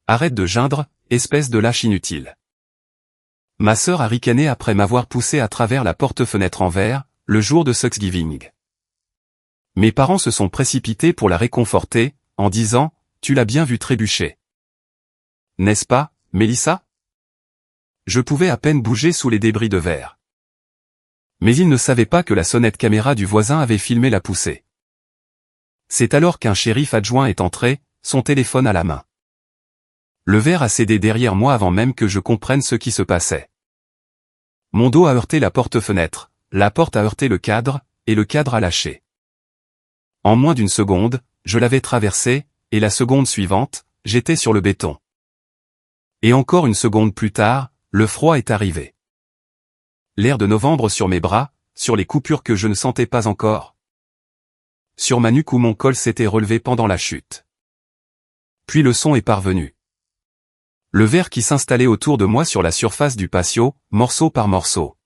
Arrête de geindre, espèce de lâche inutile. Ma sœur a ricané après m'avoir poussé à travers la porte-fenêtre en verre, le jour de Thanksgiving. Mes parents se sont précipités pour la réconforter, en disant « Tu l'as bien vu trébucher. N'est-ce pas, Mélissa ?» Je pouvais à peine bouger sous les débris de verre. Mais ils ne savaient pas que la sonnette caméra du voisin avait filmé la poussée. C'est alors qu'un shérif adjoint est entré, son téléphone à la main. Le verre a cédé derrière moi avant même que je comprenne ce qui se passait. Mon dos a heurté la porte-fenêtre, la porte a heurté le cadre, et le cadre a lâché. En moins d'une seconde, je l'avais traversé, et la seconde suivante, j'étais sur le béton. Et encore une seconde plus tard, le froid est arrivé. L'air de novembre sur mes bras, sur les coupures que je ne sentais pas encore. Sur ma nuque où mon col s'était relevé pendant la chute. Puis le son est parvenu. Le verre qui s'installait autour de moi sur la surface du patio, morceau par morceau.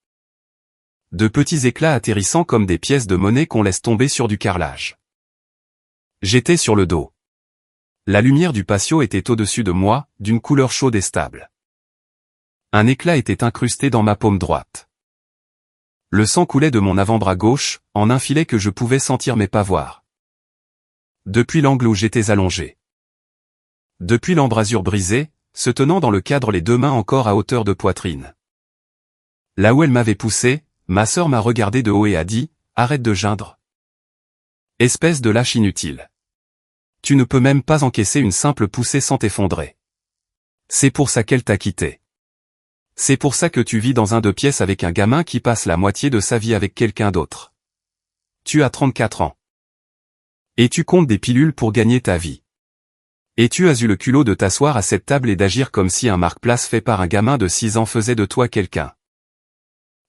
De petits éclats atterrissant comme des pièces de monnaie qu'on laisse tomber sur du carrelage. J'étais sur le dos. La lumière du patio était au-dessus de moi, d'une couleur chaude et stable. Un éclat était incrusté dans ma paume droite. Le sang coulait de mon avant-bras gauche, en un filet que je pouvais sentir mes pavoirs. Depuis l'angle où j'étais allongé. Depuis l'embrasure brisée, se tenant dans le cadre les deux mains encore à hauteur de poitrine. Là où elle m'avait poussé, ma sœur m'a regardé de haut et a dit « Arrête de geindre. Espèce de lâche inutile. Tu ne peux même pas encaisser une simple poussée sans t'effondrer. C'est pour ça qu'elle t'a quitté. C'est pour ça que tu vis dans un 2 pièces avec un gamin qui passe la moitié de sa vie avec quelqu'un d'autre. Tu as 34 ans. Et tu comptes des pilules pour gagner ta vie. Et tu as eu le culot de t'asseoir à cette table et d'agir comme si un marque-place fait par un gamin de 6 ans faisait de toi quelqu'un. »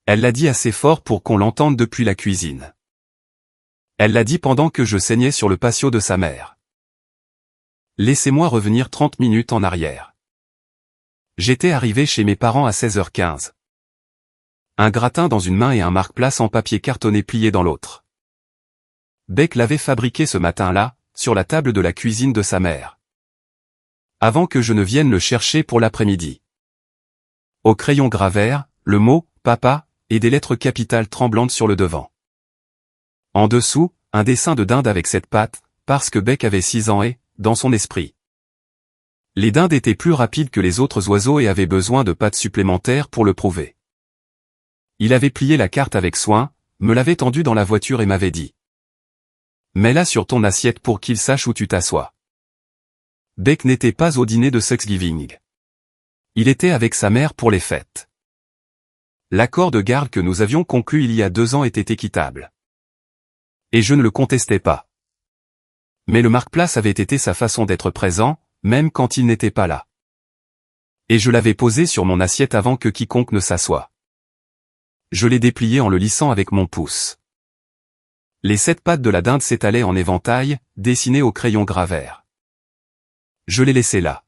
Elle l'a dit assez fort pour qu'on l'entende depuis la cuisine. Elle l'a dit pendant que je saignais sur le patio de sa mère. Laissez-moi revenir 30 minutes en arrière. J'étais arrivé chez mes parents à 16h15. Un gratin dans une main et un marque-place en papier cartonné plié dans l'autre. Beck l'avait fabriqué ce matin-là, sur la table de la cuisine de sa mère. Avant que je ne vienne le chercher pour l'après-midi. Au crayon gras vert, le mot « papa » et des lettres capitales tremblantes sur le devant. En dessous, un dessin de dinde avec cette patte, parce que Beck avait 6 ans et, dans son esprit. Les dindes étaient plus rapides que les autres oiseaux et avaient besoin de pattes supplémentaires pour le prouver. Il avait plié la carte avec soin, me l'avait tendue dans la voiture et m'avait dit « Mets-la sur ton assiette pour qu'il sache où tu t'assois. » Beck n'était pas au dîner de Thanksgiving. Il était avec sa mère pour les fêtes. L'accord de garde que nous avions conclu il y a 2 ans était équitable. Et je ne le contestais pas. Mais le marque-place avait été sa façon d'être présent, même quand il n'était pas là. Et je l'avais posé sur mon assiette avant que quiconque ne s'assoie. Je l'ai déplié en le lissant avec mon pouce. Les 7 pattes de la dinde s'étalaient en éventail, dessinées au crayon gras vert. Je l'ai laissé là.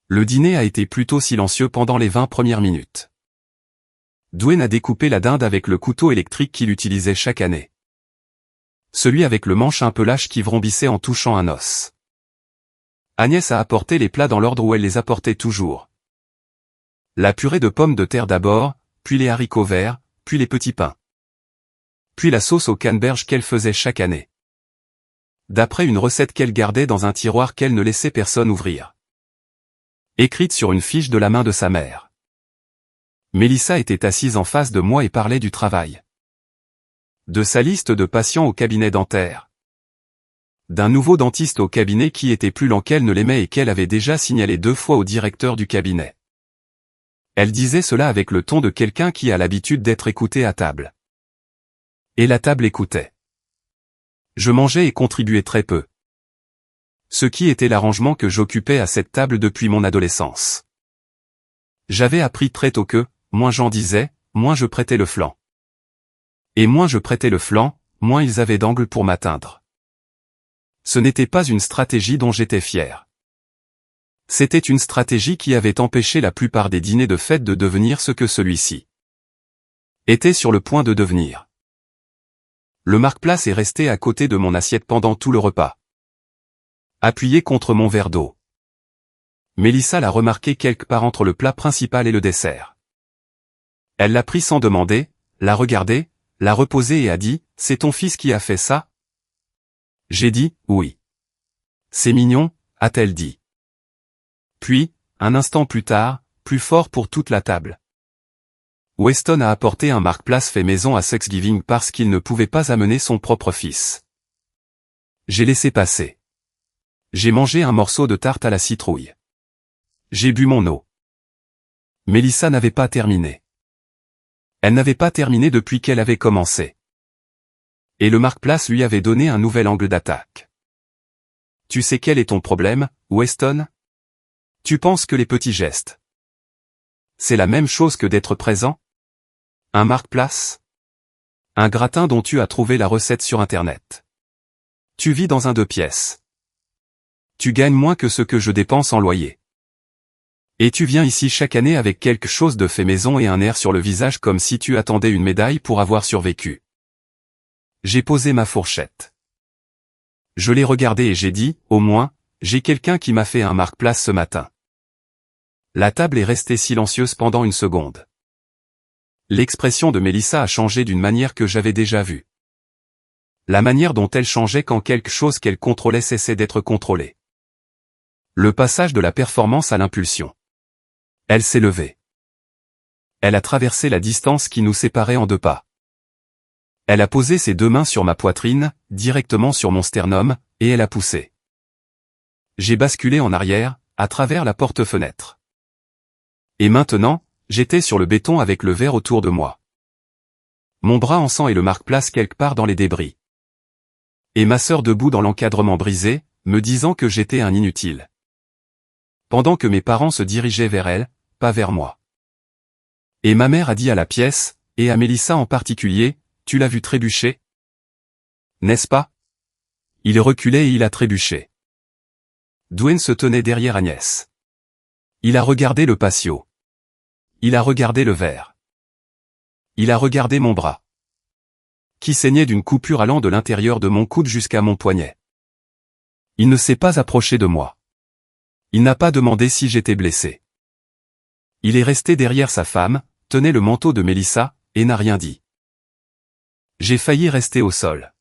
Le dîner a été plutôt silencieux pendant les 20 premières minutes. Dwayne a découpé la dinde avec le couteau électrique qu'il utilisait chaque année. Celui avec le manche un peu lâche qui vrombissait en touchant un os. Agnès a apporté les plats dans l'ordre où elle les apportait toujours. La purée de pommes de terre d'abord, puis les haricots verts, puis les petits pains. Puis la sauce au canneberge qu'elle faisait chaque année. D'après une recette qu'elle gardait dans un tiroir qu'elle ne laissait personne ouvrir. Écrite sur une fiche de la main de sa mère. Mélissa était assise en face de moi et parlait du travail. De sa liste de patients au cabinet dentaire. D'un nouveau dentiste au cabinet qui était plus lent qu'elle ne l'aimait et qu'elle avait déjà signalé 2 fois au directeur du cabinet. Elle disait cela avec le ton de quelqu'un qui a l'habitude d'être écouté à table. Et la table écoutait. Je mangeais et contribuais très peu. Ce qui était l'arrangement que j'occupais à cette table depuis mon adolescence. J'avais appris très tôt que, moins j'en disais, moins je prêtais le flanc. Et moins je prêtais le flanc, moins ils avaient d'angle pour m'atteindre. Ce n'était pas une stratégie dont j'étais fier. C'était une stratégie qui avait empêché la plupart des dîners de fête de devenir ce que celui-ci était sur le point de devenir. Le marque-place est resté à côté de mon assiette pendant tout le repas. Appuyé contre mon verre d'eau. Mélissa l'a remarqué quelque part entre le plat principal et le dessert. Elle l'a pris sans demander, l'a regardé, l'a reposé et a dit, « C'est ton fils qui a fait ça ?» J'ai dit, « Oui. »« C'est mignon », a-t-elle dit. Puis, un instant plus tard, plus fort pour toute la table. Weston a apporté un marque-place fait maison à Thanksgiving parce qu'il ne pouvait pas amener son propre fils. J'ai laissé passer. J'ai mangé un morceau de tarte à la citrouille. J'ai bu mon eau. Mélissa n'avait pas terminé. Elle n'avait pas terminé depuis qu'elle avait commencé. Et le marque-place lui avait donné un nouvel angle d'attaque. Tu sais quel est ton problème, Weston? Tu penses que les petits gestes, c'est la même chose que d'être présent? Un marque-place? Un gratin dont tu as trouvé la recette sur Internet. Tu vis dans un 2 pièces. Tu gagnes moins que ce que je dépense en loyer. Et tu viens ici chaque année avec quelque chose de fait maison et un air sur le visage comme si tu attendais une médaille pour avoir survécu. J'ai posé ma fourchette. Je l'ai regardé et j'ai dit, au moins, j'ai quelqu'un qui m'a fait un marque-place ce matin. La table est restée silencieuse pendant une seconde. L'expression de Mélissa a changé d'une manière que j'avais déjà vue. La manière dont elle changeait quand quelque chose qu'elle contrôlait cessait d'être contrôlée. Le passage de la performance à l'impulsion. Elle s'est levée. Elle a traversé la distance qui nous séparait en 2 pas. Elle a posé ses 2 mains sur ma poitrine, directement sur mon sternum, et elle a poussé. J'ai basculé en arrière, à travers la porte-fenêtre. Et maintenant, j'étais sur le béton avec le verre autour de moi. Mon bras en sang et le marque-place quelque part dans les débris. Et ma sœur debout dans l'encadrement brisé, me disant que j'étais un inutile. Pendant que mes parents se dirigeaient vers elle, pas vers moi. Et ma mère a dit à la pièce, et à Mélissa en particulier, « Tu l'as vu trébucher? N'est-ce pas ?» Il reculait et il a trébuché. Dwayne se tenait derrière Agnès. Il a regardé le patio. Il a regardé le verre. Il a regardé mon bras, qui saignait d'une coupure allant de l'intérieur de mon coude jusqu'à mon poignet. Il ne s'est pas approché de moi. Il n'a pas demandé si j'étais blessé. Il est resté derrière sa femme, tenait le manteau de Mélissa, et n'a rien dit. J'ai failli rester au sol.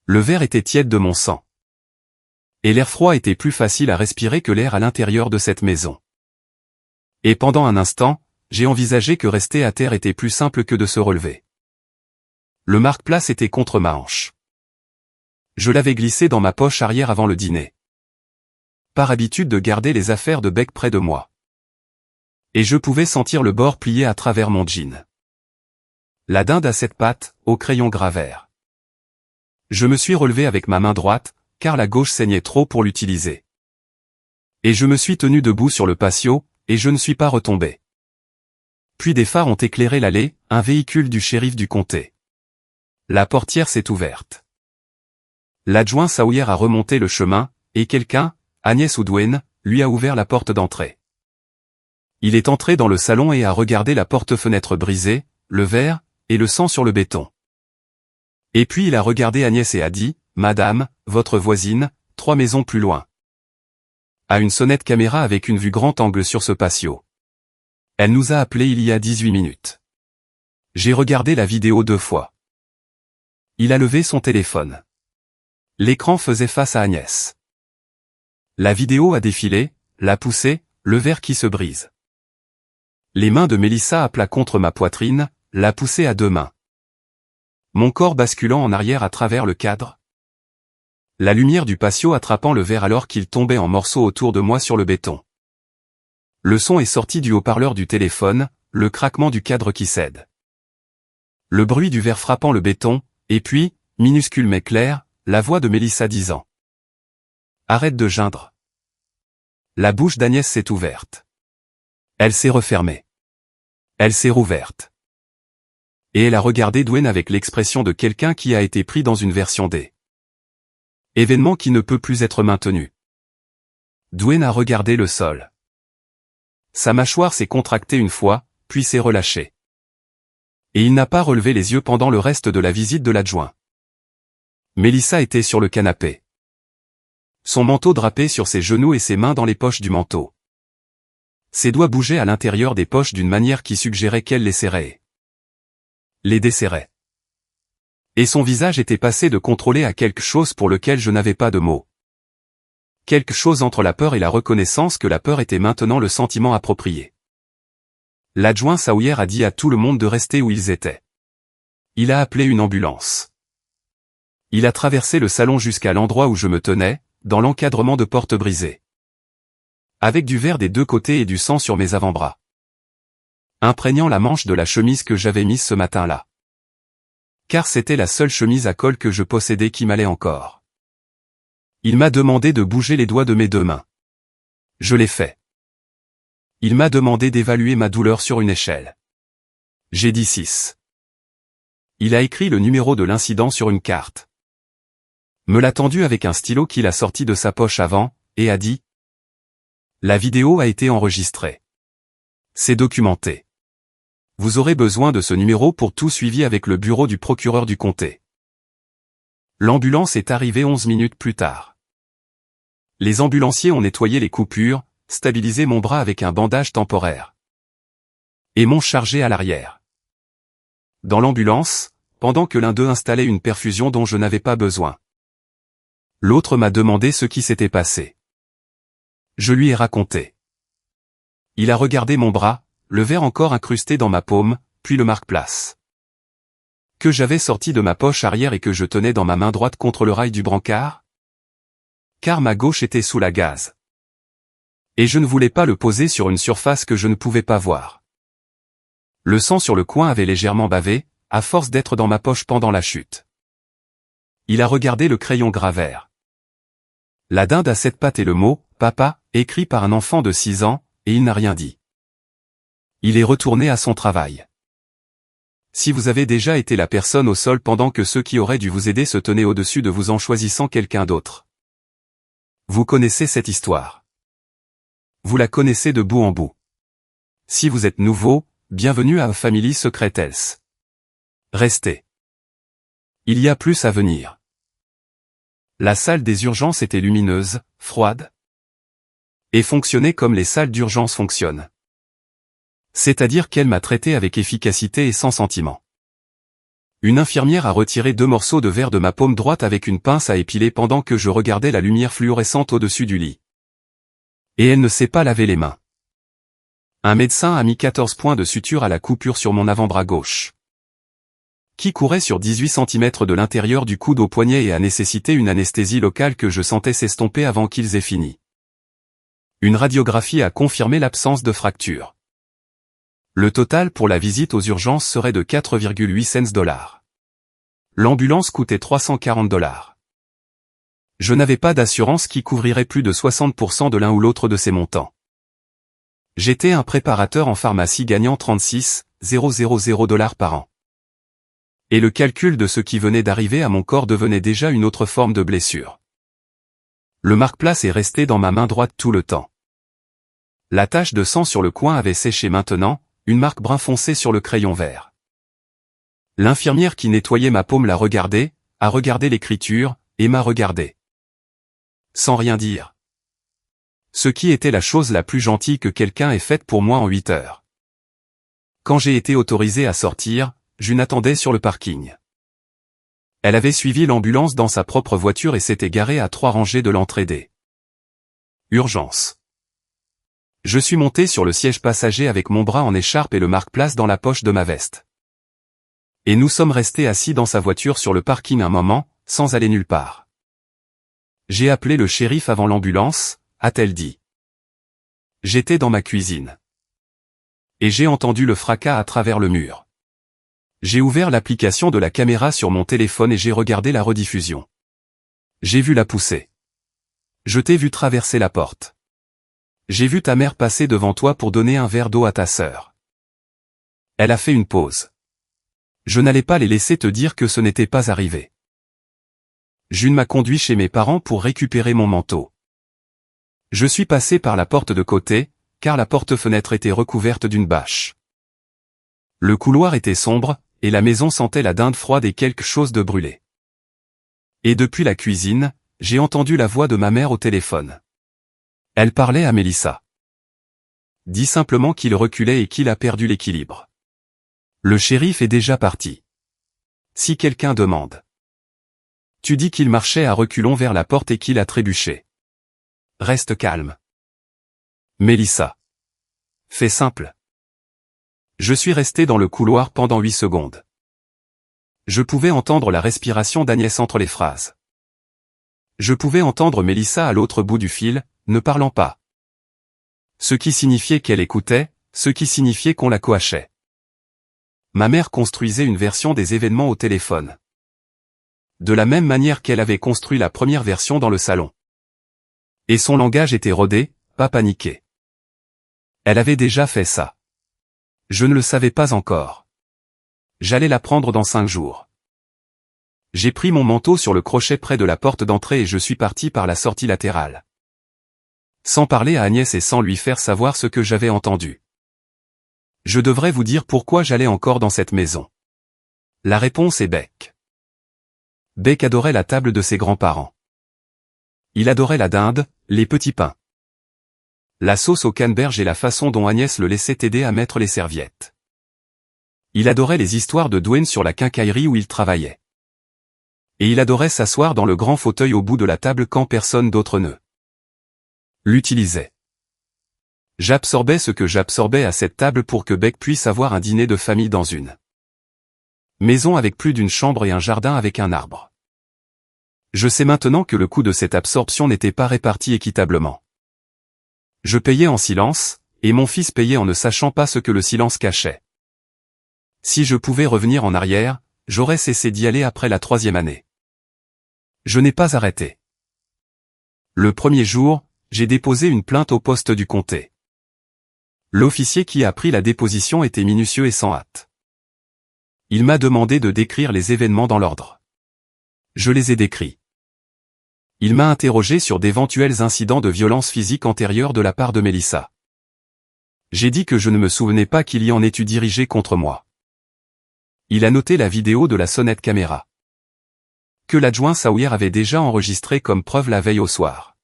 Le verre était tiède de mon sang. Et l'air froid était plus facile à respirer que l'air à l'intérieur de cette maison. Et pendant un instant, j'ai envisagé que rester à terre était plus simple que de se relever. Le marque-place était contre ma hanche. Je l'avais glissé dans ma poche arrière avant le dîner. Par habitude de garder les affaires de bec près de moi. Et je pouvais sentir le bord plié à travers mon jean. La dinde à 7 pattes, au crayon gras vert. Je me suis relevé avec ma main droite, car la gauche saignait trop pour l'utiliser. Et je me suis tenu debout sur le patio, et je ne suis pas retombé. Puis des phares ont éclairé l'allée, un véhicule du shérif du comté. La portière s'est ouverte. L'adjoint Sawyer a remonté le chemin, et quelqu'un, Agnès ou Dwayne, lui a ouvert la porte d'entrée. Il est entré dans le salon et a regardé la porte-fenêtre brisée, le verre, et le sang sur le béton. Et puis il a regardé Agnès et a dit, « Madame, votre voisine, 3 maisons plus loin. » A une sonnette caméra avec une vue grand angle sur ce patio. Elle nous a appelés il y a 18 minutes. J'ai regardé la vidéo 2 fois. Il a levé son téléphone. L'écran faisait face à Agnès. La vidéo a défilé, l'a poussé, le verre qui se brise. Les mains de Mélissa à plat contre ma poitrine, l'a poussé à 2 mains. Mon corps basculant en arrière à travers le cadre. La lumière du patio attrapant le verre alors qu'il tombait en morceaux autour de moi sur le béton. Le son est sorti du haut-parleur du téléphone, le craquement du cadre qui cède. Le bruit du verre frappant le béton, et puis, minuscule mais clair, la voix de Mélissa disant « Arrête de geindre ». La bouche d'Agnès s'est ouverte. Elle s'est refermée. Elle s'est rouverte. Et elle a regardé Dwayne avec l'expression de quelqu'un qui a été pris dans une version D. Événement qui ne peut plus être maintenu. Dwayne a regardé le sol. Sa mâchoire s'est contractée une fois, puis s'est relâchée. Et il n'a pas relevé les yeux pendant le reste de la visite de l'adjoint. Mélissa était sur le canapé. Son manteau drapé sur ses genoux et ses mains dans les poches du manteau. Ses doigts bougeaient à l'intérieur des poches d'une manière qui suggérait qu'elle les serrait. Les desserrait. Et son visage était passé de contrôler à quelque chose pour lequel je n'avais pas de mots. Quelque chose entre la peur et la reconnaissance que la peur était maintenant le sentiment approprié. L'adjoint Saouyer a dit à tout le monde de rester où ils étaient. Il a appelé une ambulance. Il a traversé le salon jusqu'à l'endroit où je me tenais, dans l'encadrement de porte brisée. Avec du verre des deux côtés et du sang sur mes avant-bras. Imprégnant la manche de la chemise que j'avais mise ce matin-là. Car c'était la seule chemise à col que je possédais qui m'allait encore. Il m'a demandé de bouger les doigts de mes deux mains. Je l'ai fait. Il m'a demandé d'évaluer ma douleur sur une échelle. J'ai dit 6. Il a écrit le numéro de l'incident sur une carte. Me l'a tendu avec un stylo qu'il a sorti de sa poche avant, et a dit : La vidéo a été enregistrée. C'est documenté. Vous aurez besoin de ce numéro pour tout suivi avec le bureau du procureur du comté. L'ambulance est arrivée 11 minutes plus tard. Les ambulanciers ont nettoyé les coupures, stabilisé mon bras avec un bandage temporaire. Et m'ont chargé à l'arrière. Dans l'ambulance, pendant que l'un d'eux installait une perfusion dont je n'avais pas besoin. L'autre m'a demandé ce qui s'était passé. Je lui ai raconté. Il a regardé mon bras, le verre encore incrusté dans ma paume, puis le marque-place. Que j'avais sorti de ma poche arrière et que je tenais dans ma main droite contre le rail du brancard. Car ma gauche était sous la gaze. Et je ne voulais pas le poser sur une surface que je ne pouvais pas voir. Le sang sur le coin avait légèrement bavé, à force d'être dans ma poche pendant la chute. Il a regardé le crayon gravert. La dinde à 7 pattes et le mot « Papa » écrit par un enfant de 6 ans, et il n'a rien dit. Il est retourné à son travail. Si vous avez déjà été la personne au sol pendant que ceux qui auraient dû vous aider se tenaient au-dessus de vous en choisissant quelqu'un d'autre. Vous connaissez cette histoire. Vous la connaissez de bout en bout. Si vous êtes nouveau, bienvenue à Family Secret Health. Restez. Il y a plus à venir. La salle des urgences était lumineuse, froide, et fonctionnait comme les salles d'urgence fonctionnent. C'est-à-dire qu'elle m'a traité avec efficacité et sans sentiment. Une infirmière a retiré 2 morceaux de verre de ma paume droite avec une pince à épiler pendant que je regardais la lumière fluorescente au-dessus du lit. Et elle ne s'est pas lavé les mains. Un médecin a mis 14 points de suture à la coupure sur mon avant-bras gauche, qui courait sur 18 cm de l'intérieur du coude au poignet et a nécessité une anesthésie locale que je sentais s'estomper avant qu'ils aient fini. Une radiographie a confirmé l'absence de fracture. Le total pour la visite aux urgences serait de 4,8 cents. L'ambulance coûtait 340 $. Je n'avais pas d'assurance qui couvrirait plus de 60% de l'un ou l'autre de ces montants. J'étais un préparateur en pharmacie gagnant 36,000 $ par an. Et le calcul de ce qui venait d'arriver à mon corps devenait déjà une autre forme de blessure. Le marque-place est resté dans ma main droite tout le temps. La tache de sang sur le coin avait séché maintenant, une marque brun foncé sur le crayon vert. L'infirmière qui nettoyait ma paume l'a regardé, a regardé l'écriture, et m'a regardé. Sans rien dire. Ce qui était la chose la plus gentille que quelqu'un ait faite pour moi en 8 heures. Quand j'ai été autorisé à sortir, June attendait sur le parking. Elle avait suivi l'ambulance dans sa propre voiture et s'était garée à 3 rangées de l'entrée des urgences. Je suis monté sur le siège passager avec mon bras en écharpe et le marque-place dans la poche de ma veste. Et nous sommes restés assis dans sa voiture sur le parking un moment, sans aller nulle part. J'ai appelé le shérif avant l'ambulance, a-t-elle dit. J'étais dans ma cuisine. Et j'ai entendu le fracas à travers le mur. J'ai ouvert l'application de la caméra sur mon téléphone et j'ai regardé la rediffusion. J'ai vu la pousser. Je t'ai vu traverser la porte. J'ai vu ta mère passer devant toi pour donner un verre d'eau à ta sœur. Elle a fait une pause. Je n'allais pas les laisser te dire que ce n'était pas arrivé. June m'a conduit chez mes parents pour récupérer mon manteau. Je suis passé par la porte de côté, car la porte-fenêtre était recouverte d'une bâche. Le couloir était sombre, et la maison sentait la dinde froide et quelque chose de brûlé. Et depuis la cuisine, j'ai entendu la voix de ma mère au téléphone. Elle parlait à Mélissa. Dit simplement qu'il reculait et qu'il a perdu l'équilibre. Le shérif est déjà parti. Si quelqu'un demande. Tu dis qu'il marchait à reculons vers la porte et qu'il a trébuché. Reste calme. Mélissa. Fais simple. Je suis resté dans le couloir pendant 8 secondes. Je pouvais entendre la respiration d'Agnès entre les phrases. Je pouvais entendre Mélissa à l'autre bout du fil, ne parlant pas. Ce qui signifiait qu'elle écoutait, ce qui signifiait qu'on la coachait. Ma mère construisait une version des événements au téléphone. De la même manière qu'elle avait construit la première version dans le salon. Et son langage était rodé, pas paniqué. Elle avait déjà fait ça. Je ne le savais pas encore. J'allais l'apprendre dans 5 jours. J'ai pris mon manteau sur le crochet près de la porte d'entrée et je suis parti par la sortie latérale. Sans parler à Agnès et sans lui faire savoir ce que j'avais entendu. Je devrais vous dire pourquoi j'allais encore dans cette maison. La réponse est Beck. Beck adorait la table de ses grands-parents. Il adorait la dinde, les petits pains. La sauce au canneberge et la façon dont Agnès le laissait aider à mettre les serviettes. Il adorait les histoires de Dwayne sur la quincaillerie où il travaillait. Et il adorait s'asseoir dans le grand fauteuil au bout de la table quand personne d'autre ne l'utilisait. J'absorbais ce que j'absorbais à cette table pour que Beck puisse avoir un dîner de famille dans une maison avec plus d'une chambre et un jardin avec un arbre. Je sais maintenant que le coût de cette absorption n'était pas réparti équitablement. Je payais en silence, et mon fils payait en ne sachant pas ce que le silence cachait. Si je pouvais revenir en arrière, j'aurais cessé d'y aller après la 3e année. Je n'ai pas arrêté. Le premier jour, j'ai déposé une plainte au poste du comté. L'officier qui a pris la déposition était minutieux et sans hâte. Il m'a demandé de décrire les événements dans l'ordre. Je les ai décrits. Il m'a interrogé sur d'éventuels incidents de violence physique antérieure de la part de Mélissa. J'ai dit que je ne me souvenais pas qu'il y en ait eu dirigé contre moi. Il a noté la vidéo de la sonnette caméra. Que l'adjoint Sawyer avait déjà enregistré comme preuve la veille au soir.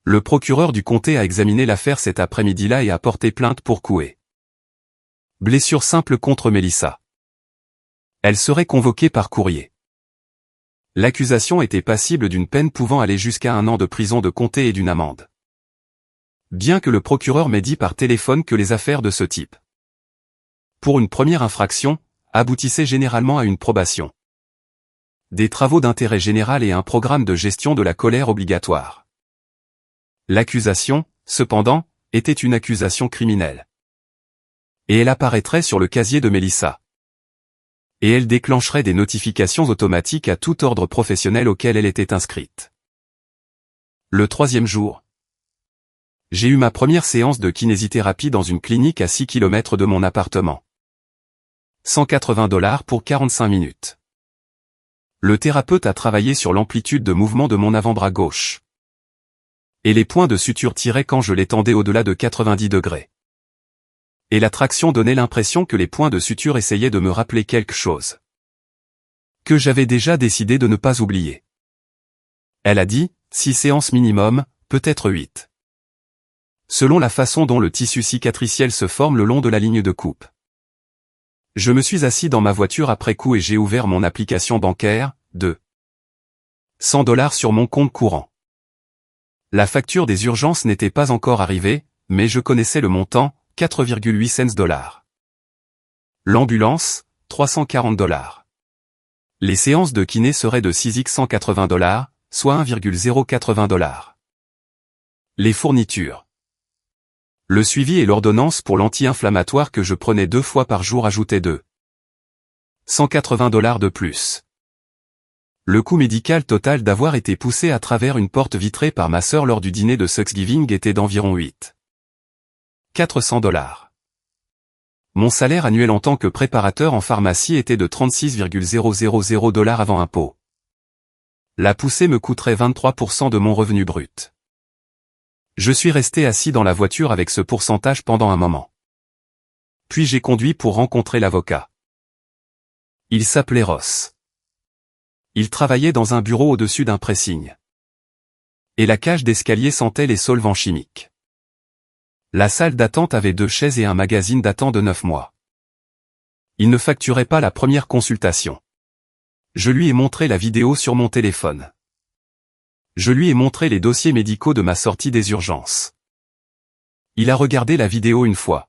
Le procureur du comté a examiné l'affaire cet après-midi-là et a porté plainte pour coué. Blessure simple contre Mélissa. Elle serait convoquée par courrier. L'accusation était passible d'une peine pouvant aller jusqu'à 1 an de prison de comté et d'une amende. Bien que le procureur m'ait dit par téléphone que les affaires de ce type, pour une première infraction, aboutissaient généralement à une probation. Des travaux d'intérêt général et un programme de gestion de la colère obligatoire. L'accusation, cependant, était une accusation criminelle. Et elle apparaîtrait sur le casier de Mélissa. Et elle déclencherait des notifications automatiques à tout ordre professionnel auquel elle était inscrite. Le 3e jour, j'ai eu ma première séance de kinésithérapie dans une clinique à 6 km de mon appartement. $180 pour 45 minutes. Le thérapeute a travaillé sur l'amplitude de mouvement de mon avant-bras gauche. Et les points de suture tiraient quand je l'étendais au-delà de 90 degrés. Et la traction donnait l'impression que les points de suture essayaient de me rappeler quelque chose. Que j'avais déjà décidé de ne pas oublier. Elle a dit, 6 séances minimum, peut-être 8. Selon la façon dont le tissu cicatriciel se forme le long de la ligne de coupe. Je me suis assis dans ma voiture après coup et j'ai ouvert mon application bancaire, de $100 sur mon compte courant. La facture des urgences n'était pas encore arrivée, mais je connaissais le montant, 4,8 cents. L'ambulance, $340. Les séances de kiné seraient de 6x $180, soit 1,080. Les fournitures. Le suivi et l'ordonnance pour l'anti-inflammatoire que je prenais 2 fois par jour ajoutaient $180 de plus. Le coût médical total d'avoir été poussé à travers une porte vitrée par ma sœur lors du dîner de Thanksgiving était d'environ $400. Mon salaire annuel en tant que préparateur en pharmacie était de $36,000 avant impôt. La poussée me coûterait 23% de mon revenu brut. Je suis resté assis dans la voiture avec ce pourcentage pendant un moment. Puis j'ai conduit pour rencontrer l'avocat. Il s'appelait Ross. Il travaillait dans un bureau au-dessus d'un pressing. Et la cage d'escalier sentait les solvants chimiques. La salle d'attente avait 2 chaises et un magazine datant de 9 mois. Il ne facturait pas la première consultation. Je lui ai montré la vidéo sur mon téléphone. Je lui ai montré les dossiers médicaux de ma sortie des urgences. Il a regardé la vidéo une fois.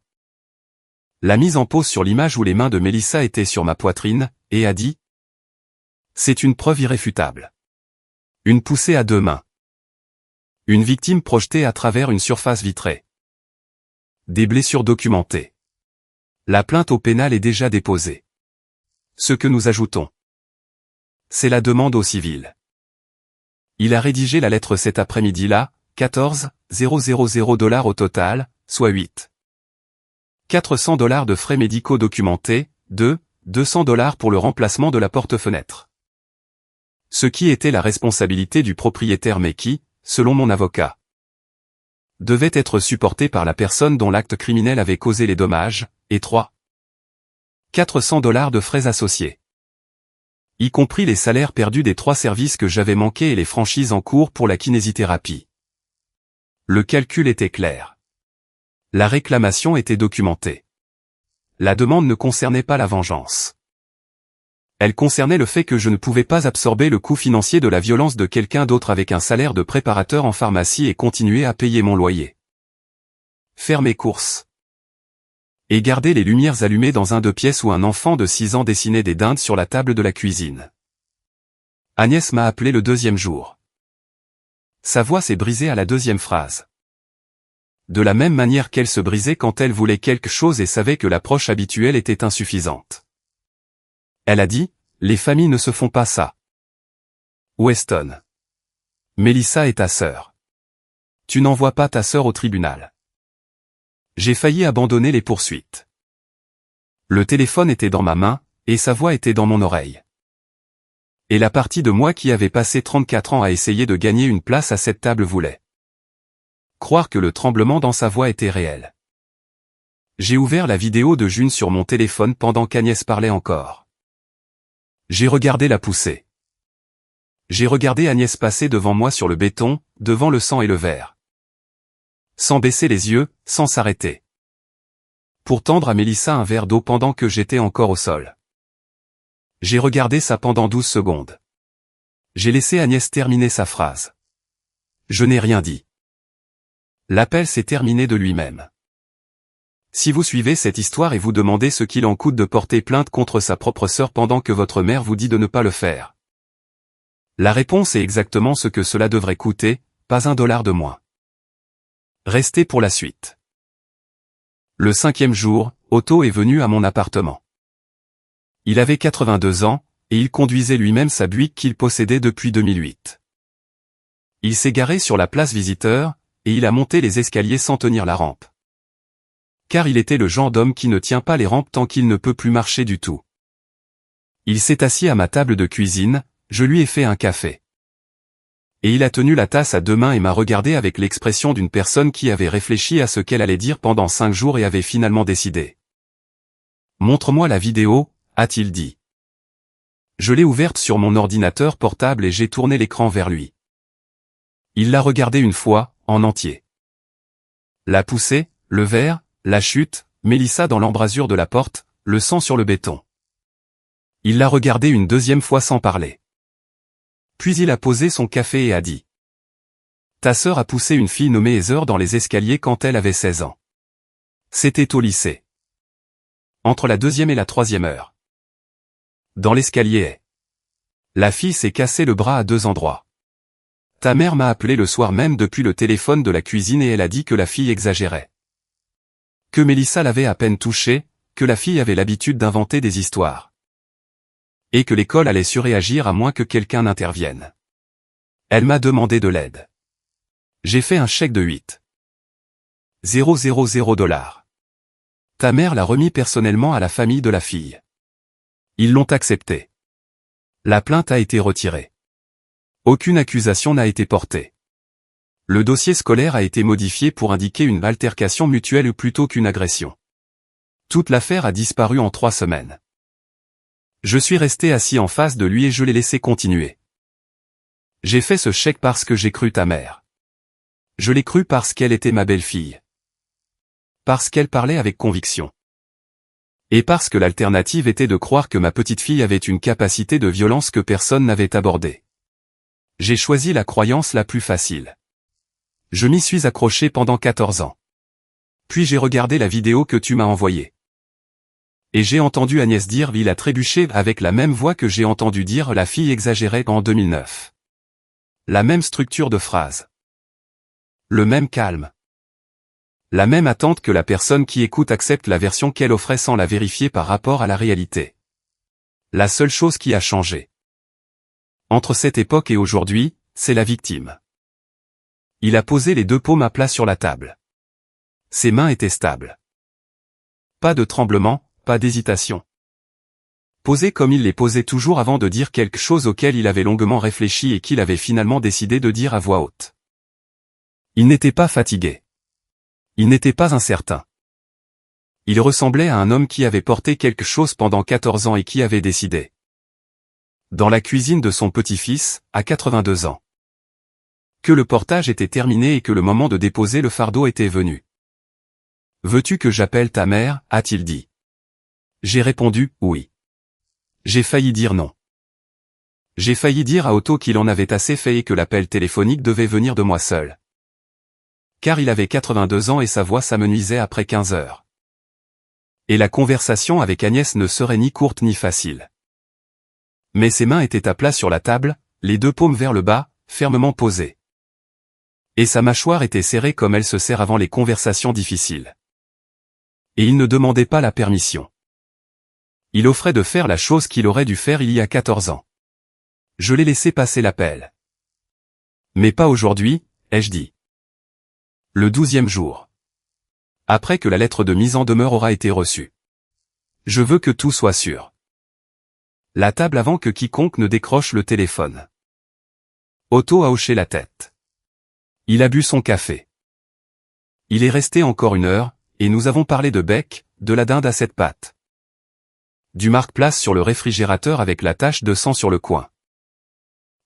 L'a mise en pause sur l'image où les mains de Mélissa étaient sur ma poitrine, et a dit « C'est une preuve irréfutable. Une poussée à 2 mains. Une victime projetée à travers une surface vitrée. Des blessures documentées. La plainte au pénal est déjà déposée. Ce que nous ajoutons, c'est la demande au civil. » Il a rédigé la lettre cet après-midi-là, 14 000 $ au total, soit 8 400 $ de frais médicaux documentés, 200 $ pour le remplacement de la porte-fenêtre. Ce qui était la responsabilité du propriétaire mais qui, selon mon avocat, devait être supporté par la personne dont l'acte criminel avait causé les dommages, et 400 $ de frais associés. Y compris les salaires perdus des 3 services que j'avais manqués et les franchises en cours pour la kinésithérapie. Le calcul était clair. La réclamation était documentée. La demande ne concernait pas la vengeance. Elle concernait le fait que je ne pouvais pas absorber le coût financier de la violence de quelqu'un d'autre avec un salaire de préparateur en pharmacie et continuer à payer mon loyer. Faire mes courses. Et garder les lumières allumées dans un 2 pièces où un enfant de 6 ans dessinait des dindes sur la table de la cuisine. Agnès m'a appelé le 2e jour. Sa voix s'est brisée à la 2e phrase. De la même manière qu'elle se brisait quand elle voulait quelque chose et savait que l'approche habituelle était insuffisante. Elle a dit, « Les familles ne se font pas ça. Weston. Mélissa est ta sœur. Tu n'envoies pas ta sœur au tribunal. » J'ai failli abandonner les poursuites. Le téléphone était dans ma main, et sa voix était dans mon oreille. Et la partie de moi qui avait passé 34 ans à essayer de gagner une place à cette table voulait croire que le tremblement dans sa voix était réel. J'ai ouvert la vidéo de June sur mon téléphone pendant qu'Agnès parlait encore. J'ai regardé la poussée. J'ai regardé Agnès passer devant moi sur le béton, devant le sang et le verre. Sans baisser les yeux, sans s'arrêter. Pour tendre à Mélissa un verre d'eau pendant que j'étais encore au sol. J'ai regardé ça pendant 12 secondes. J'ai laissé Agnès terminer sa phrase. Je n'ai rien dit. L'appel s'est terminé de lui-même. Si vous suivez cette histoire et vous demandez ce qu'il en coûte de porter plainte contre sa propre sœur pendant que votre mère vous dit de ne pas le faire. La réponse est exactement ce que cela devrait coûter, pas $1 de moins. Restez pour la suite. Le 5e jour, Otto est venu à mon appartement. Il avait 82 ans, et il conduisait lui-même sa Buick qu'il possédait depuis 2008. Il s'est garé sur la place visiteur, et il a monté les escaliers sans tenir la rampe. Car il était le genre d'homme qui ne tient pas les rampes tant qu'il ne peut plus marcher du tout. Il s'est assis à ma table de cuisine, je lui ai fait un café. Et il a tenu la tasse à 2 mains et m'a regardé avec l'expression d'une personne qui avait réfléchi à ce qu'elle allait dire pendant 5 jours et avait finalement décidé. « Montre-moi la vidéo », a-t-il dit. Je l'ai ouverte sur mon ordinateur portable et j'ai tourné l'écran vers lui. Il l'a regardée une fois, en entier. La poussée, le verre, la chute, Mélissa dans l'embrasure de la porte, le sang sur le béton. Il l'a regardée une 2e fois sans parler. Puis il a posé son café et a dit. Ta sœur a poussé une fille nommée Heather dans les escaliers quand elle avait 16 ans. C'était au lycée. Entre la 2e et la 3e heure. Dans l'escalier. La fille s'est cassé le bras à 2 endroits. Ta mère m'a appelé le soir même depuis le téléphone de la cuisine et elle a dit que la fille exagérait. Que Mélissa l'avait à peine touchée, que la fille avait l'habitude d'inventer des histoires. Et que l'école allait surréagir à moins que quelqu'un n'intervienne. Elle m'a demandé de l'aide. J'ai fait un chèque de 8 000 $. Ta mère l'a remis personnellement à la famille de la fille. Ils l'ont accepté. La plainte a été retirée. Aucune accusation n'a été portée. Le dossier scolaire a été modifié pour indiquer une altercation mutuelle plutôt qu'une agression. Toute l'affaire a disparu en 3 semaines. Je suis resté assis en face de lui et je l'ai laissé continuer. J'ai fait ce chèque parce que j'ai cru ta mère. Je l'ai cru parce qu'elle était ma belle-fille. Parce qu'elle parlait avec conviction. Et parce que l'alternative était de croire que ma petite-fille avait une capacité de violence que personne n'avait abordée. J'ai choisi la croyance la plus facile. Je m'y suis accroché pendant 14 ans. Puis j'ai regardé la vidéo que tu m'as envoyée. Et j'ai entendu Agnès dire « il a trébuché » avec la même voix que j'ai entendu dire « la fille exagérait » en 2009. La même structure de phrase. Le même calme. La même attente que la personne qui écoute accepte la version qu'elle offrait sans la vérifier par rapport à la réalité. La seule chose qui a changé entre cette époque et aujourd'hui, c'est la victime. Il a posé les deux paumes à plat sur la table. Ses mains étaient stables. Pas de tremblement, pas d'hésitation. Posé comme il les posait toujours avant de dire quelque chose auquel il avait longuement réfléchi et qu'il avait finalement décidé de dire à voix haute. Il n'était pas fatigué. Il n'était pas incertain. Il ressemblait à un homme qui avait porté quelque chose pendant 14 ans et qui avait décidé. Dans la cuisine de son petit-fils, à 82 ans. Que le portage était terminé et que le moment de déposer le fardeau était venu. « Veux-tu que j'appelle ta mère ?» a-t-il dit. J'ai répondu « oui ». J'ai failli dire non. J'ai failli dire à Otto qu'il en avait assez fait et que l'appel téléphonique devait venir de moi seul. Car il avait 82 ans et sa voix s'amenuisait après 15 heures. Et la conversation avec Agnès ne serait ni courte ni facile. Mais ses mains étaient à plat sur la table, les deux paumes vers le bas, fermement posées. Et sa mâchoire était serrée comme elle se serre avant les conversations difficiles. Et il ne demandait pas la permission. Il offrait de faire la chose qu'il aurait dû faire il y a 14 ans. Je l'ai laissé passer l'appel. Mais pas aujourd'hui, ai-je dit. Le 12e jour. Après que la lettre de mise en demeure aura été reçue. Je veux que tout soit sûr. La table avant que quiconque ne décroche le téléphone. Otto a hoché la tête. Il a bu son café. Il est resté encore 1 heure, et nous avons parlé de bec, de la dinde à 7 pattes. Du marque-place sur le réfrigérateur avec la tache de sang sur le coin.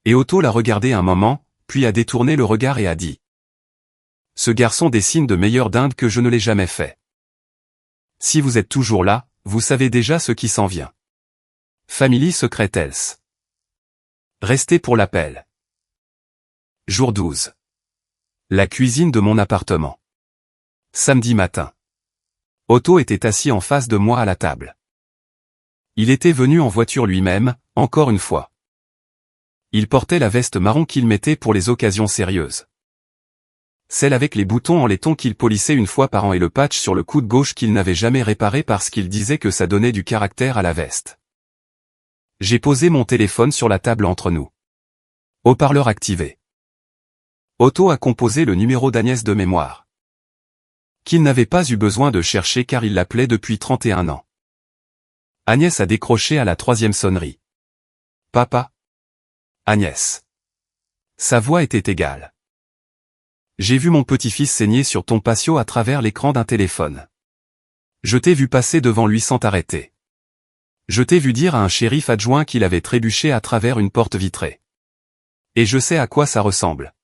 Et Otto l'a regardé un moment, puis a détourné le regard et a dit. Ce garçon dessine de meilleures dindes que je ne l'ai jamais fait. Si vous êtes toujours là, vous savez déjà ce qui s'en vient. Family Secretels. Restez pour l'appel. Jour 12. La cuisine de mon appartement. Samedi matin. Otto était assis en face de moi à la table. Il était venu en voiture lui-même, encore une fois. Il portait la veste marron qu'il mettait pour les occasions sérieuses. Celle avec les boutons en laiton qu'il polissait une fois par an et le patch sur le coude gauche qu'il n'avait jamais réparé parce qu'il disait que ça donnait du caractère à la veste. J'ai posé mon téléphone sur la table entre nous. Haut-parleur activé. Otto a composé le numéro d'Agnès de mémoire. Qu'il n'avait pas eu besoin de chercher car il l'appelait depuis 31 ans. Agnès a décroché à la 3e sonnerie. Papa. Agnès. Sa voix était égale. J'ai vu mon petit-fils saigner sur ton patio à travers l'écran d'un téléphone. Je t'ai vu passer devant lui sans t'arrêter. Je t'ai vu dire à un shérif adjoint qu'il avait trébuché à travers une porte vitrée. Et je sais à quoi ça ressemble.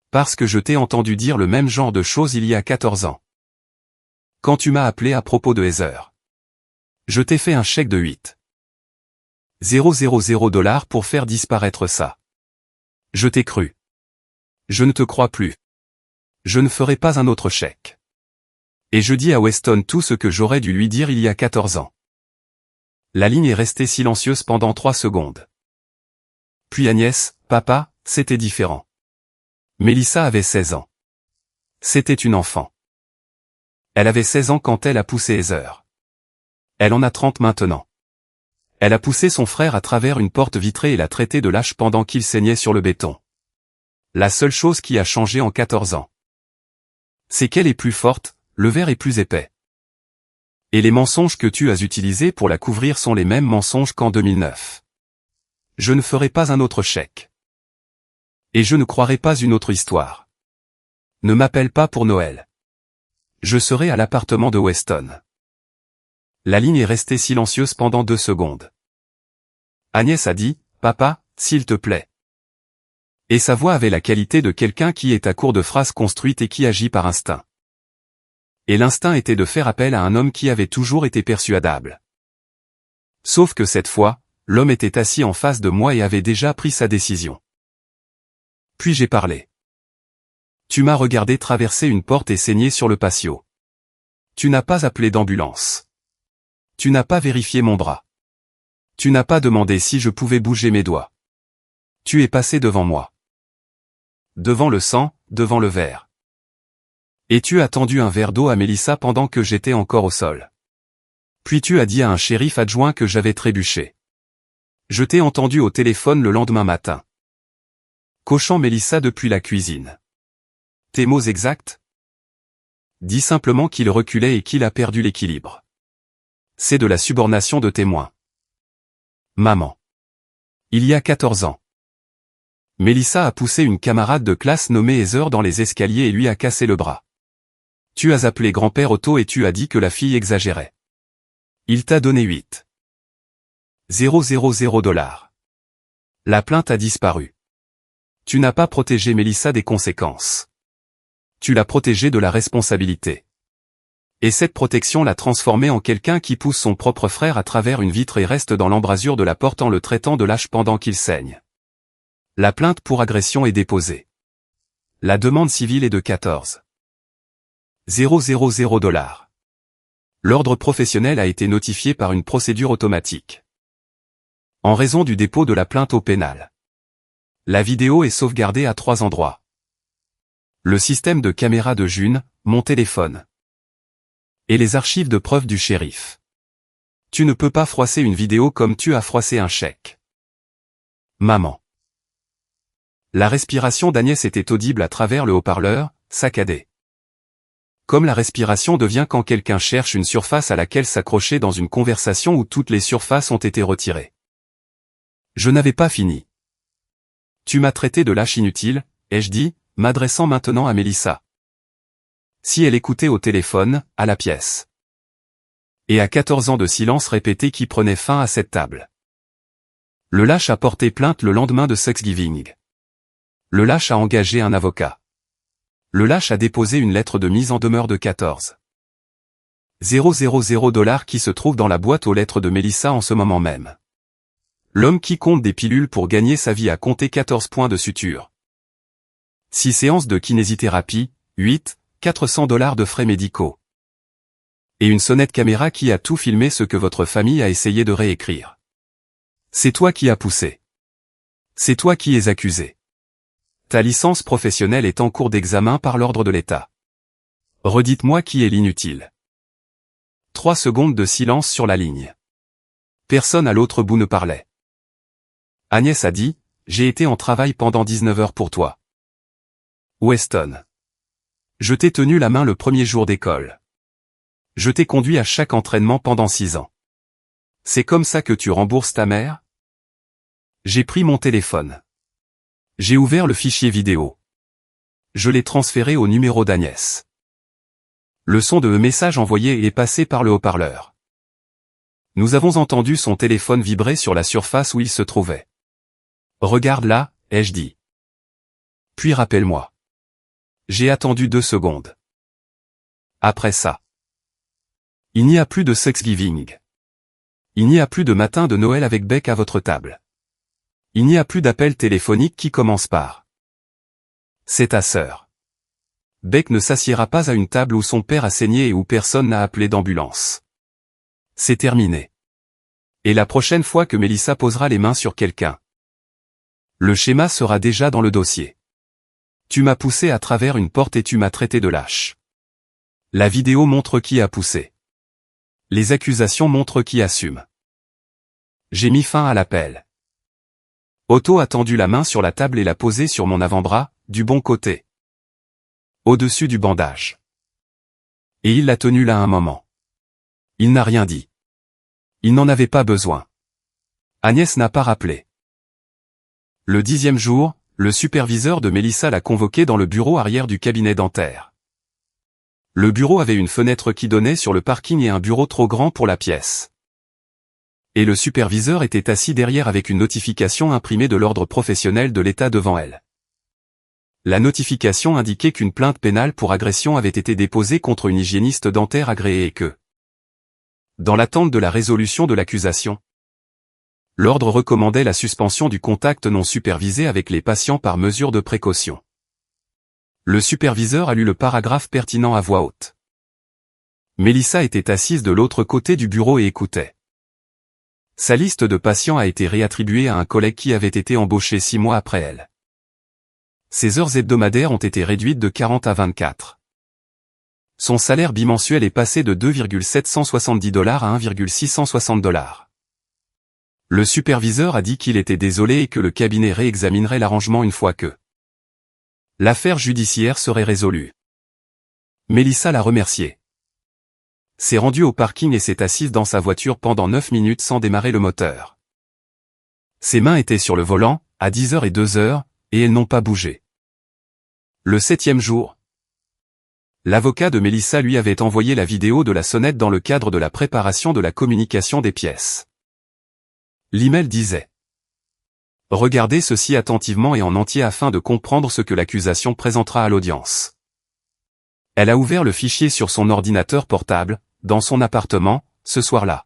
Parce que je t'ai entendu dire le même genre de choses il y a 14 ans. Quand tu m'as appelé à propos de Heather. Je t'ai fait un chèque de 8,000 $ pour faire disparaître ça. Je t'ai cru. Je ne te crois plus. Je ne ferai pas un autre chèque. Et je dis à Weston tout ce que j'aurais dû lui dire il y a 14 ans. La ligne est restée silencieuse pendant 3 secondes. Puis Agnès, papa, c'était différent. Mélissa avait 16 ans. C'était une enfant. Elle avait 16 ans quand elle a poussé Heather. Elle en a 30 maintenant. Elle a poussé son frère à travers une porte vitrée et l'a traité de lâche pendant qu'il saignait sur le béton. La seule chose qui a changé en 14 ans. C'est qu'elle est plus forte, le verre est plus épais. Et les mensonges que tu as utilisés pour la couvrir sont les mêmes mensonges qu'en 2009. Je ne ferai pas un autre chèque. Et je ne croirai pas une autre histoire. Ne m'appelle pas pour Noël. Je serai à l'appartement de Weston. La ligne est restée silencieuse pendant 2 secondes. Agnès a dit, papa, s'il te plaît. Et sa voix avait la qualité de quelqu'un qui est à court de phrases construites et qui agit par instinct. Et l'instinct était de faire appel à un homme qui avait toujours été persuadable. Sauf que cette fois, l'homme était assis en face de moi et avait déjà pris sa décision. Puis j'ai parlé. Tu m'as regardé traverser une porte et saigner sur le patio. Tu n'as pas appelé d'ambulance. Tu n'as pas vérifié mon bras. Tu n'as pas demandé si je pouvais bouger mes doigts. Tu es passé devant moi. Devant le sang, devant le verre. Et tu as tendu un verre d'eau à Mélissa pendant que j'étais encore au sol. Puis tu as dit à un shérif adjoint que j'avais trébuché. Je t'ai entendu au téléphone le lendemain matin. Cochant Mélissa depuis la cuisine. Tes mots exacts? Dis simplement qu'il reculait et qu'il a perdu l'équilibre. C'est de la subornation de témoin. Maman. Il y a 14 ans. Mélissa a poussé une camarade de classe nommée Heather dans les escaliers et lui a cassé le bras. Tu as appelé grand-père Otto et tu as dit que la fille exagérait. Il t'a donné 8,000 $. La plainte a disparu. Tu n'as pas protégé Mélissa des conséquences. Tu l'as protégée de la responsabilité. Et cette protection l'a transformée en quelqu'un qui pousse son propre frère à travers une vitre et reste dans l'embrasure de la porte en le traitant de lâche pendant qu'il saigne. La plainte pour agression est déposée. La demande civile est de 14,000 $. L'ordre professionnel a été notifié par une procédure automatique. En raison du dépôt de la plainte au pénal. La vidéo est sauvegardée à 3 endroits. Le système de caméra de June, mon téléphone. Et les archives de preuves du shérif. Tu ne peux pas froisser une vidéo comme tu as froissé un chèque. Maman. La respiration d'Agnès était audible à travers le haut-parleur, saccadé. Comme la respiration devient quand quelqu'un cherche une surface à laquelle s'accrocher dans une conversation où toutes les surfaces ont été retirées. Je n'avais pas fini. Tu m'as traité de lâche inutile, ai-je dit, m'adressant maintenant à Mélissa. Si elle écoutait au téléphone, à la pièce. Et à 14 ans de silence répété qui prenait fin à cette table. Le lâche a porté plainte le lendemain de Thanksgiving. Le lâche a engagé un avocat. Le lâche a déposé une lettre de mise en demeure de 14,000 $ qui se trouve dans la boîte aux lettres de Mélissa en ce moment même. L'homme qui compte des pilules pour gagner sa vie a compté 14 points de suture. 6 séances de kinésithérapie, 400 $ de frais médicaux. Et une sonnette caméra qui a tout filmé ce que votre famille a essayé de réécrire. C'est toi qui as poussé. C'est toi qui es accusé. Ta licence professionnelle est en cours d'examen par l'ordre de l'État. Redites-moi qui est l'inutile. 3 secondes de silence sur la ligne. Personne à l'autre bout ne parlait. Agnès a dit, j'ai été en travail pendant 19 heures pour toi. Weston. Je t'ai tenu la main le premier jour d'école. Je t'ai conduit à chaque entraînement pendant 6 ans. C'est comme ça que tu rembourses ta mère? J'ai pris mon téléphone. J'ai ouvert le fichier vidéo. Je l'ai transféré au numéro d'Agnès. Le son de message envoyé est passé par le haut-parleur. Nous avons entendu son téléphone vibrer sur la surface où il se trouvait. Regarde là, ai-je dit. Puis rappelle-moi. J'ai attendu 2 secondes. Après ça. Il n'y a plus de Thanksgiving. Il n'y a plus de matin de Noël avec Beck à votre table. Il n'y a plus d'appel téléphonique qui commence par « C'est ta sœur ». Beck ne s'assiera pas à une table où son père a saigné et où personne n'a appelé d'ambulance. C'est terminé. Et la prochaine fois que Mélissa posera les mains sur quelqu'un, le schéma sera déjà dans le dossier. Tu m'as poussé à travers une porte et tu m'as traité de lâche. La vidéo montre qui a poussé. Les accusations montrent qui assume. J'ai mis fin à l'appel. Otto a tendu la main sur la table et l'a posée sur mon avant-bras, du bon côté. Au-dessus du bandage. Et il l'a tenu là un moment. Il n'a rien dit. Il n'en avait pas besoin. Agnès n'a pas rappelé. Le 10e jour, le superviseur de Mélissa l'a convoqué dans le bureau arrière du cabinet dentaire. Le bureau avait une fenêtre qui donnait sur le parking et un bureau trop grand pour la pièce. Et le superviseur était assis derrière avec une notification imprimée de l'ordre professionnel de l'État devant elle. La notification indiquait qu'une plainte pénale pour agression avait été déposée contre une hygiéniste dentaire agréée et que, dans l'attente de la résolution de l'accusation, l'ordre recommandait la suspension du contact non supervisé avec les patients par mesure de précaution. Le superviseur a lu le paragraphe pertinent à voix haute. Mélissa était assise de l'autre côté du bureau et écoutait. Sa liste de patients a été réattribuée à un collègue qui avait été embauché 6 mois après elle. Ses heures hebdomadaires ont été réduites de 40 à 24. Son salaire bimensuel est passé de 2,770 $ à 1,660 $. Le superviseur a dit qu'il était désolé et que le cabinet réexaminerait l'arrangement une fois que l'affaire judiciaire serait résolue. Mélissa l'a remercié. S'est rendue au parking et s'est assise dans sa voiture pendant 9 minutes sans démarrer le moteur. Ses mains étaient sur le volant, à 10h et 2h, et elles n'ont pas bougé. Le 7e jour, l'avocat de Mélissa lui avait envoyé la vidéo de la sonnette dans le cadre de la préparation de la communication des pièces. L'email disait: regardez ceci attentivement et en entier afin de comprendre ce que l'accusation présentera à l'audience. Elle a ouvert le fichier sur son ordinateur portable, dans son appartement, ce soir-là.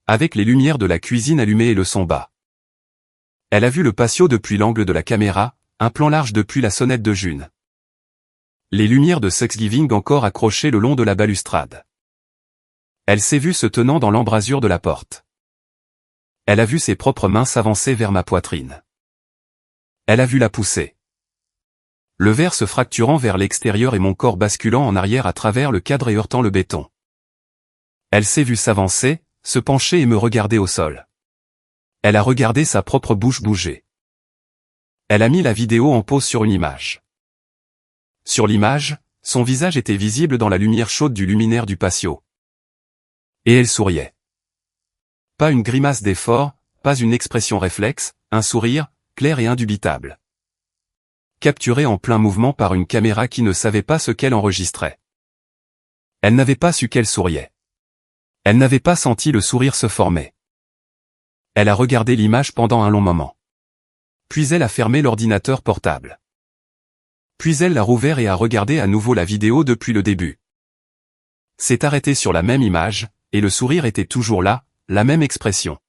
Avec les lumières de la cuisine allumées et le son bas. Elle a vu le patio depuis l'angle de la caméra, un plan large depuis la sonnette de June. Les lumières de Thanksgiving encore accrochées le long de la balustrade. Elle s'est vue se tenant dans l'embrasure de la porte. Elle a vu ses propres mains s'avancer vers ma poitrine. Elle a vu la pousser. Le verre se fracturant vers l'extérieur et mon corps basculant en arrière à travers le cadre et heurtant le béton. Elle s'est vue s'avancer, se pencher et me regarder au sol. Elle a regardé sa propre bouche bouger. Elle a mis la vidéo en pause sur une image. Sur l'image, son visage était visible dans la lumière chaude du luminaire du patio. Et elle souriait. Pas une grimace d'effort, pas une expression réflexe, un sourire, clair et indubitable. Capturé en plein mouvement par une caméra qui ne savait pas ce qu'elle enregistrait. Elle n'avait pas su qu'elle souriait. Elle n'avait pas senti le sourire se former. Elle a regardé l'image pendant un long moment. Puis elle a fermé l'ordinateur portable. Puis elle l'a rouvert et a regardé à nouveau la vidéo depuis le début. S'est arrêtée sur la même image, et le sourire était toujours là, la même expression.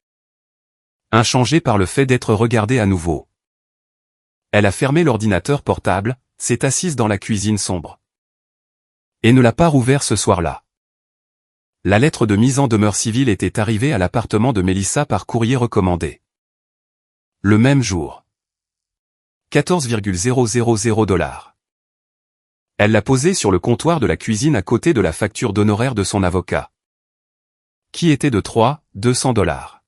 Inchangée par le fait d'être regardée à nouveau. Elle a fermé l'ordinateur portable, s'est assise dans la cuisine sombre. Et ne l'a pas rouvert ce soir-là. La lettre de mise en demeure civile était arrivée à l'appartement de Mélissa par courrier recommandé. Le même jour. 14,000 $. Elle l'a posée sur le comptoir de la cuisine à côté de la facture d'honoraires de son avocat. Qui était de 200 $.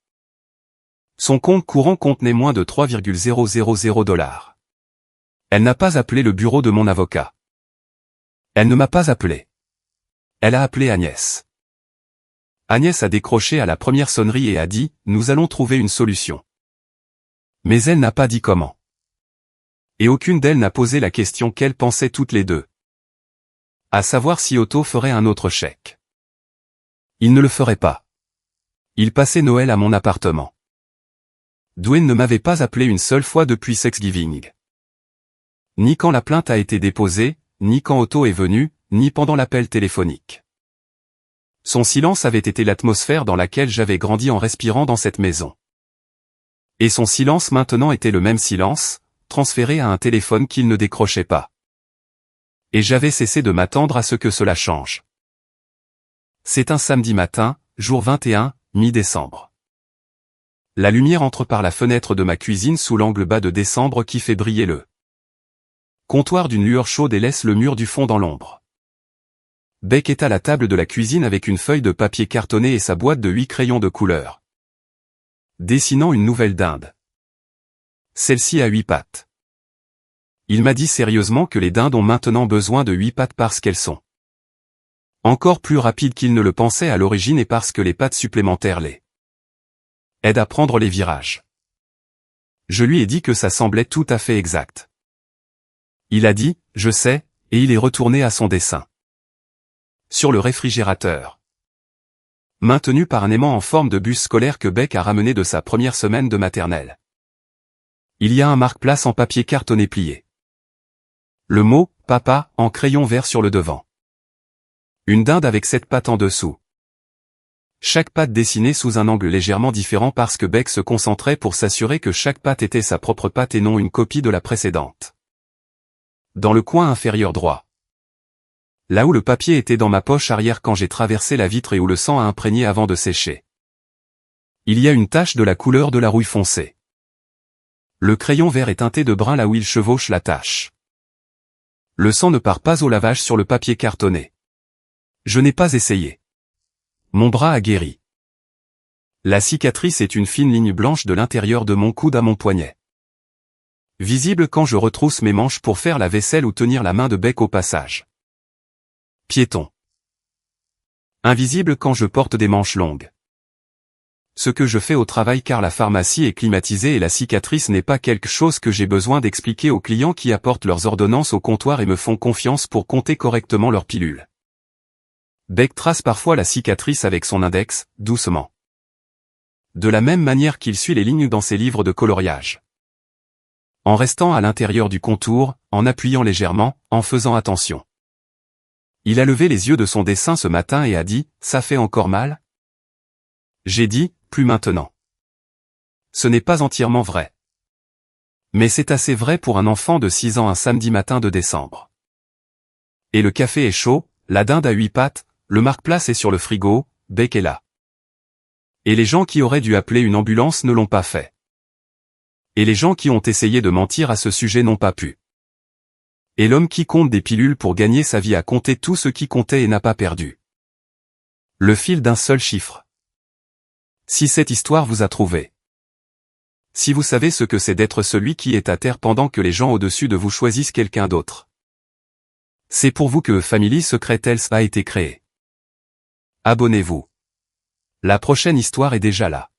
Son compte courant contenait moins de 3,000 $. Elle n'a pas appelé le bureau de mon avocat. Elle ne m'a pas appelé. Elle a appelé Agnès. Agnès a décroché à la première sonnerie et a dit « Nous allons trouver une solution ». Mais elle n'a pas dit comment. Et aucune d'elles n'a posé la question qu'elles pensaient toutes les deux. À savoir si Otto ferait un autre chèque. Il ne le ferait pas. Il passait Noël à mon appartement. Dwayne ne m'avait pas appelé une seule fois depuis Thanksgiving. Ni quand la plainte a été déposée, ni quand Otto est venu, ni pendant l'appel téléphonique. Son silence avait été l'atmosphère dans laquelle j'avais grandi en respirant dans cette maison. Et son silence maintenant était le même silence, transféré à un téléphone qu'il ne décrochait pas. Et j'avais cessé de m'attendre à ce que cela change. C'est un samedi matin, jour 21, mi-décembre. La lumière entre par la fenêtre de ma cuisine sous l'angle bas de décembre qui fait briller le comptoir d'une lueur chaude et laisse le mur du fond dans l'ombre. Beck est à la table de la cuisine avec une feuille de papier cartonné et sa boîte de 8 crayons de couleur. Dessinant une nouvelle dinde. Celle-ci a 8 pattes. Il m'a dit sérieusement que les dindes ont maintenant besoin de 8 pattes parce qu'elles sont encore plus rapides qu'il ne le pensait à l'origine et parce que les pattes supplémentaires les aident à prendre les virages. Je lui ai dit que ça semblait tout à fait exact. Il a dit, je sais, et il est retourné à son dessin. Sur le réfrigérateur. Maintenu par un aimant en forme de bus scolaire que Beck a ramené de sa première semaine de maternelle. Il y a un marque-place en papier cartonné plié. Le mot « papa » en crayon vert sur le devant. Une dinde avec 7 pattes en dessous. Chaque patte dessinée sous un angle légèrement différent parce que Beck se concentrait pour s'assurer que chaque patte était sa propre patte et non une copie de la précédente. Dans le coin inférieur droit. Là où le papier était dans ma poche arrière quand j'ai traversé la vitre et où le sang a imprégné avant de sécher. Il y a une tache de la couleur de la rouille foncée. Le crayon vert est teinté de brun là où il chevauche la tache. Le sang ne part pas au lavage sur le papier cartonné. Je n'ai pas essayé. Mon bras a guéri. La cicatrice est une fine ligne blanche de l'intérieur de mon coude à mon poignet. Visible quand je retrousse mes manches pour faire la vaisselle ou tenir la main de Beck au passage. Piéton. Invisible quand je porte des manches longues. Ce que je fais au travail car la pharmacie est climatisée et la cicatrice n'est pas quelque chose que j'ai besoin d'expliquer aux clients qui apportent leurs ordonnances au comptoir et me font confiance pour compter correctement leurs pilules. Beck trace parfois la cicatrice avec son index, doucement. De la même manière qu'il suit les lignes dans ses livres de coloriage. En restant à l'intérieur du contour, en appuyant légèrement, en faisant attention. Il a levé les yeux de son dessin ce matin et a dit « Ça fait encore mal ?» J'ai dit « Plus maintenant. » Ce n'est pas entièrement vrai. Mais c'est assez vrai pour un enfant de 6 ans un samedi matin de décembre. Et le café est chaud, la dinde à 8 pattes, le marque-place est sur le frigo, Beck est là. Et les gens qui auraient dû appeler une ambulance ne l'ont pas fait. Et les gens qui ont essayé de mentir à ce sujet n'ont pas pu. Et l'homme qui compte des pilules pour gagner sa vie a compté tout ce qui comptait et n'a pas perdu. Le fil d'un seul chiffre. Si cette histoire vous a trouvé. Si vous savez ce que c'est d'être celui qui est à terre pendant que les gens au-dessus de vous choisissent quelqu'un d'autre. C'est pour vous que Family Secret Tales a été créé. Abonnez-vous. La prochaine histoire est déjà là.